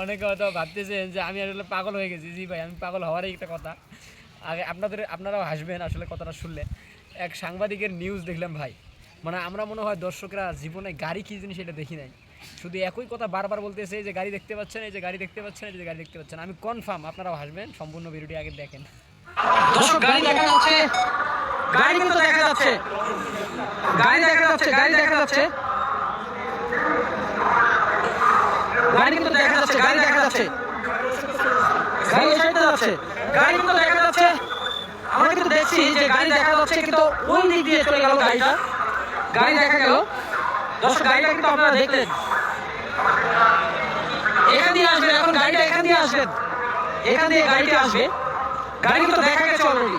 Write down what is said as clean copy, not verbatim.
অনেকে হয়তো ভাবতেছেন যে আমি আসলে পাগল হয়ে গেছি। জি ভাই, আমি পাগল হওয়ারই একটা কথা। আগে আপনারাও হাসবেন আসলে কথাটা শুনলে। এক সাংবাদিকের নিউজ দেখলাম ভাই। মানে আমরা মনে হয় দর্শকরা জীবনে গাড়ি কী জিনিস এটা দেখি নাই। শুধু একই কথা বারবার বলতেছে, এই যে গাড়ি দেখতে পাচ্ছেন, এই যে গাড়ি দেখতে পাচ্ছেন, এই যে গাড়ি দেখতে পাচ্ছেন। আমি কনফার্ম আপনারাও হাসবেন, সম্পূর্ণ ভিডিওটি আগে দেখেন। দর্শক গাড়ি দেখা যাচ্ছে, গাড়ি কিন্তু দেখা যাচ্ছে, গাড়ি দেখা যাচ্ছে, গাড়ি দেখা যাচ্ছে, গাড়ি কিন্তু দেখা যাচ্ছে, গাড়ি দেখা যাচ্ছে, গাড়ি এসে যাচ্ছে, গাড়ি কিন্তু দেখা যাচ্ছে। আমরা কিন্তু দেখছি যে গাড়ি দেখা যাচ্ছে, কিন্তু ওই দিক দিয়ে চলে গেল গাড়িটা, গাড়ি দেখা গেল। দর্শক গাড়িটা কিন্তু আপনারা দেখলেন, এখান দিয়ে আসবেন, এখন গাড়িটা এখান দিয়ে আসবেন, এখান দিয়ে গাড়িটা আসবে, গাড়ি কিন্তু দেখা গেছে অলরেডি।